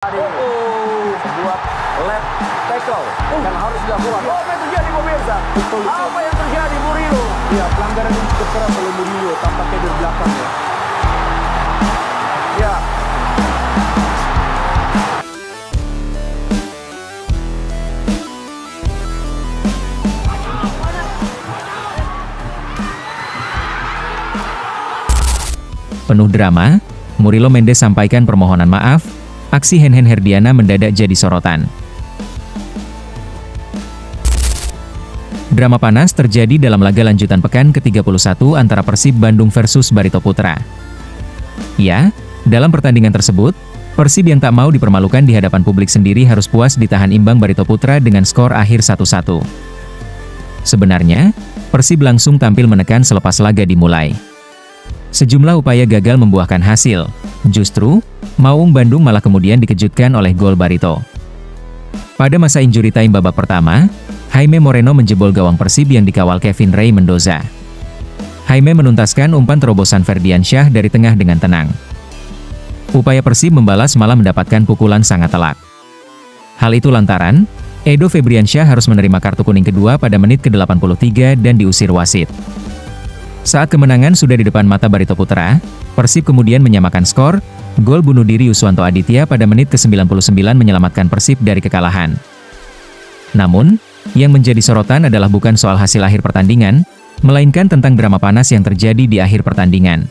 Sebuah left tackle yang harus dilakukan. Apa yang terjadi pemirsa? Apa yang terjadi Murillo? Ya, pelanggaran yang cukup keras oleh Murillo, tampaknya dari belakang ya. Ya. Penuh drama, Murilo Mendes sampaikan permohonan maaf. Aksi Hen Herdiana mendadak jadi sorotan. Drama panas terjadi dalam laga lanjutan pekan ke-31 antara Persib Bandung versus Barito Putra. Ya, dalam pertandingan tersebut, Persib yang tak mau dipermalukan di hadapan publik sendiri harus puas ditahan imbang Barito Putra dengan skor akhir 1-1. Sebenarnya, Persib langsung tampil menekan selepas laga dimulai. Sejumlah upaya gagal membuahkan hasil. Justru, Maung Bandung malah kemudian dikejutkan oleh gol Barito. Pada masa injury time babak pertama, Jaime Moreno menjebol gawang Persib yang dikawal Kevin Ray Mendoza. Jaime menuntaskan umpan terobosan Ferdiansyah dari tengah dengan tenang. Upaya Persib membalas malah mendapatkan pukulan sangat telak. Hal itu lantaran, Edo Febriansyah harus menerima kartu kuning kedua pada menit ke-83 dan diusir wasit. Saat kemenangan sudah di depan mata Barito Putra, Persib kemudian menyamakan skor. Gol bunuh diri Yuswanto Aditya pada menit ke-99 menyelamatkan Persib dari kekalahan. Namun, yang menjadi sorotan adalah bukan soal hasil akhir pertandingan, melainkan tentang drama panas yang terjadi di akhir pertandingan.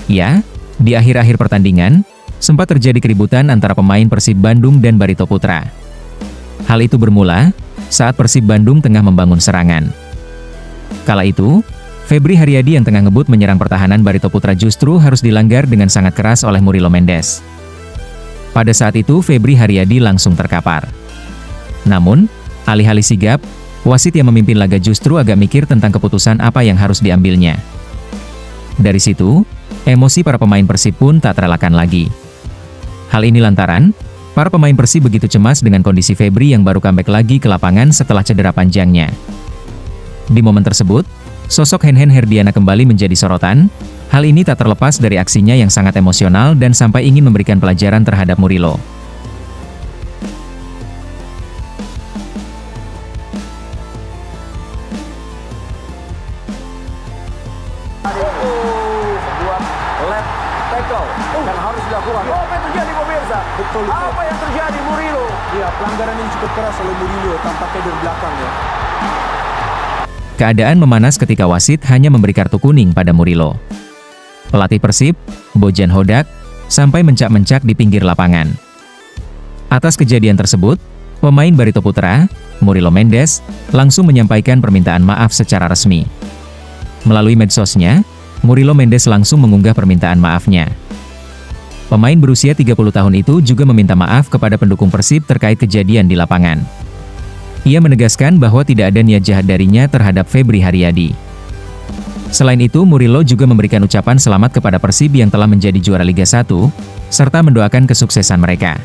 Ya, di akhir-akhir pertandingan, sempat terjadi keributan antara pemain Persib Bandung dan Barito Putra. Hal itu bermula saat Persib Bandung tengah membangun serangan. Kala itu, Febri Haryadi yang tengah ngebut menyerang pertahanan Barito Putra justru harus dilanggar dengan sangat keras oleh Murilo Mendes. Pada saat itu Febri Haryadi langsung terkapar. Namun, alih-alih sigap, wasit yang memimpin laga justru agak mikir tentang keputusan apa yang harus diambilnya. Dari situ, emosi para pemain Persib pun tak terelakkan lagi. Hal ini lantaran, para pemain Persib begitu cemas dengan kondisi Febri yang baru comeback lagi ke lapangan setelah cedera panjangnya. Di momen tersebut, sosok Hen Herdiana kembali menjadi sorotan. Hal ini tak terlepas dari aksinya yang sangat emosional dan sampai ingin memberikan pelajaran terhadap Murillo. Sebuah left tackle yang harus dilakukan. Apa yang terjadi pemirsa? Apa yang terjadi Murillo? Ya, pelanggaran yang cukup keras oleh Murillo, tampaknya dari belakang ya. Keadaan memanas ketika wasit hanya memberi kartu kuning pada Murillo. Pelatih Persib, Bojan Hodak, sampai mencak-mencak di pinggir lapangan. Atas kejadian tersebut, pemain Barito Putra, Murilo Mendes, langsung menyampaikan permintaan maaf secara resmi. Melalui medsosnya, Murilo Mendes langsung mengunggah permintaan maafnya. Pemain berusia 30 tahun itu juga meminta maaf kepada pendukung Persib terkait kejadian di lapangan. Ia menegaskan bahwa tidak ada niat jahat darinya terhadap Febri Haryadi. Selain itu, Murillo juga memberikan ucapan selamat kepada Persib yang telah menjadi juara Liga 1, serta mendoakan kesuksesan mereka.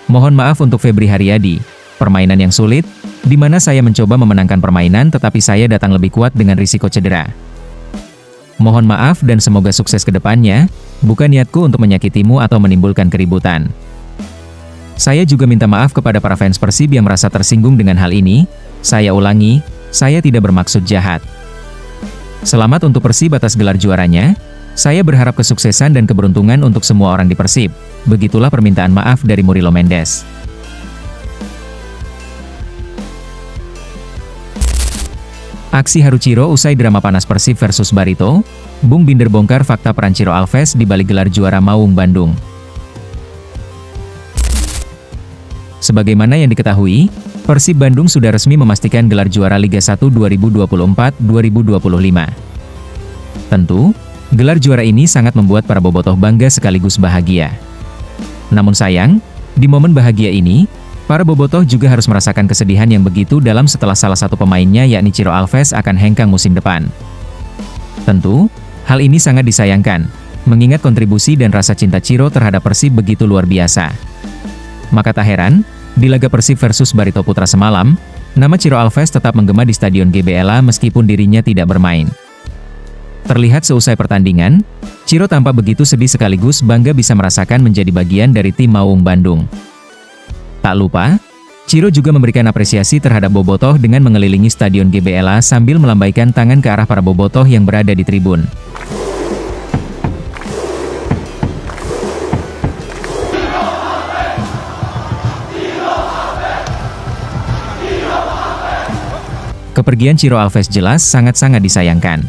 Mohon maaf untuk Febri Haryadi, permainan yang sulit, di mana saya mencoba memenangkan permainan tetapi saya datang lebih kuat dengan risiko cedera. Mohon maaf dan semoga sukses ke depannya, bukan niatku untuk menyakitimu atau menimbulkan keributan. Saya juga minta maaf kepada para fans Persib yang merasa tersinggung dengan hal ini. Saya ulangi, saya tidak bermaksud jahat. Selamat untuk Persib atas gelar juaranya. Saya berharap kesuksesan dan keberuntungan untuk semua orang di Persib. Begitulah permintaan maaf dari Murilo Mendes. Aksi haru Ciro usai drama panas Persib versus Barito. Bung Binder bongkar fakta peran Ciro Alves di balik gelar juara Maung Bandung. Sebagaimana yang diketahui, Persib Bandung sudah resmi memastikan gelar juara Liga 1 2024-2025. Tentu, gelar juara ini sangat membuat para bobotoh bangga sekaligus bahagia. Namun sayang, di momen bahagia ini, para bobotoh juga harus merasakan kesedihan yang begitu dalam setelah salah satu pemainnya yakni Ciro Alves akan hengkang musim depan. Tentu, hal ini sangat disayangkan, mengingat kontribusi dan rasa cinta Ciro terhadap Persib begitu luar biasa. Maka tak heran, di laga Persib versus Barito Putra semalam, nama Ciro Alves tetap menggema di Stadion GBLA meskipun dirinya tidak bermain. Terlihat seusai pertandingan, Ciro tampak begitu sedih sekaligus bangga bisa merasakan menjadi bagian dari tim Maung Bandung. Tak lupa, Ciro juga memberikan apresiasi terhadap bobotoh dengan mengelilingi Stadion GBLA sambil melambaikan tangan ke arah para bobotoh yang berada di tribun. Kepergian Ciro Alves jelas sangat-sangat disayangkan.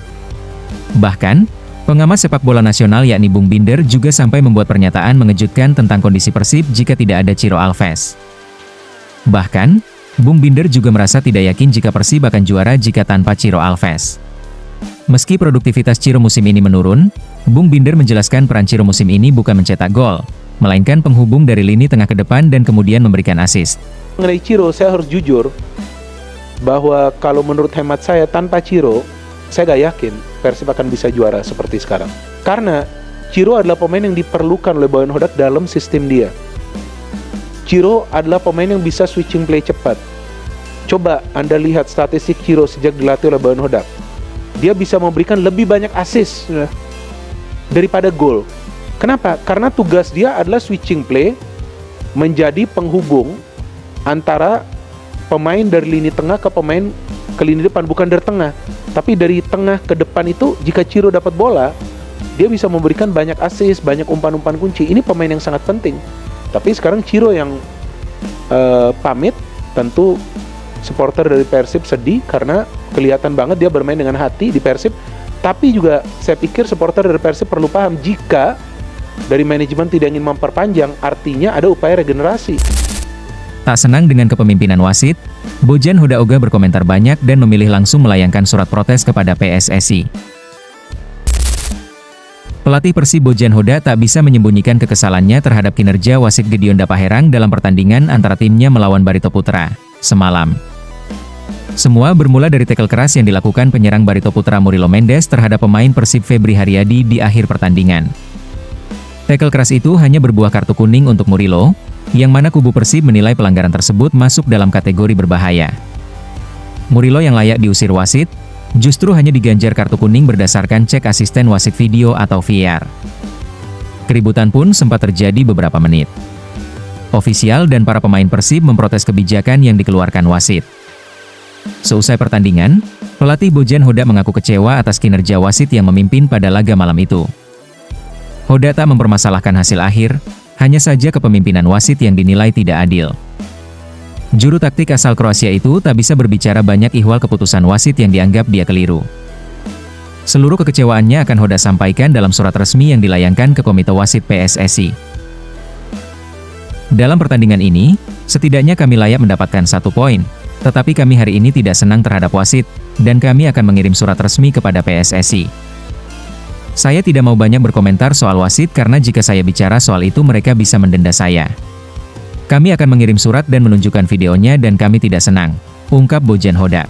Bahkan, pengamat sepak bola nasional yakni Bung Binder juga sampai membuat pernyataan mengejutkan tentang kondisi Persib jika tidak ada Ciro Alves. Bahkan, Bung Binder juga merasa tidak yakin jika Persib akan juara jika tanpa Ciro Alves. Meski produktivitas Ciro musim ini menurun, Bung Binder menjelaskan peran Ciro musim ini bukan mencetak gol, melainkan penghubung dari lini tengah ke depan dan kemudian memberikan assist. Mengenai Ciro, saya harus jujur bahwa kalau menurut hemat saya tanpa Ciro, saya gak yakin Persib akan bisa juara seperti sekarang. Karena Ciro adalah pemain yang diperlukan oleh Boyan Hodak dalam sistem dia. Ciro adalah pemain yang bisa switching play cepat. Coba Anda lihat statistik Ciro sejak dilatih oleh Boyan Hodak. Dia bisa memberikan lebih banyak assist daripada gol. Kenapa? Karena tugas dia adalah switching play, menjadi penghubung antara pemain dari lini tengah ke pemain ke lini depan, bukan dari tengah, tapi dari tengah ke depan itu. Jika Ciro dapat bola, dia bisa memberikan banyak assist, banyak umpan-umpan kunci. Ini pemain yang sangat penting. Tapi sekarang Ciro yang pamit, tentu supporter dari Persib sedih karena kelihatan banget dia bermain dengan hati di Persib. Tapi juga saya pikir supporter dari Persib perlu paham, jika dari manajemen tidak ingin memperpanjang, artinya ada upaya regenerasi. Tak senang dengan kepemimpinan wasit, Bojan Hodak Oga berkomentar banyak dan memilih langsung melayangkan surat protes kepada PSSI. Pelatih Persib Bojan Hodak tak bisa menyembunyikan kekesalannya terhadap kinerja wasit Gideon Dapaherang dalam pertandingan antara timnya melawan Barito Putra semalam. Semua bermula dari tackle keras yang dilakukan penyerang Barito Putra Murilo Mendes terhadap pemain Persib Febri Haryadi di akhir pertandingan. Tackle keras itu hanya berbuah kartu kuning untuk Murilo, yang mana kubu Persib menilai pelanggaran tersebut masuk dalam kategori berbahaya. Murilo yang layak diusir wasit, justru hanya diganjar kartu kuning berdasarkan cek asisten wasit video atau VAR. Keributan pun sempat terjadi beberapa menit. Ofisial dan para pemain Persib memprotes kebijakan yang dikeluarkan wasit. Seusai pertandingan, pelatih Bojan Hodak mengaku kecewa atas kinerja wasit yang memimpin pada laga malam itu. Hodak tak mempermasalahkan hasil akhir, hanya saja kepemimpinan wasit yang dinilai tidak adil. Juru taktik asal Kroasia itu tak bisa berbicara banyak ihwal keputusan wasit yang dianggap dia keliru. Seluruh kekecewaannya akan Hodak sampaikan dalam surat resmi yang dilayangkan ke Komite Wasit PSSI. Dalam pertandingan ini, setidaknya kami layak mendapatkan 1 poin, tetapi kami hari ini tidak senang terhadap wasit, dan kami akan mengirim surat resmi kepada PSSI. Saya tidak mau banyak berkomentar soal wasit karena jika saya bicara soal itu mereka bisa mendenda saya. Kami akan mengirim surat dan menunjukkan videonya dan kami tidak senang, ungkap Bojan Hodak.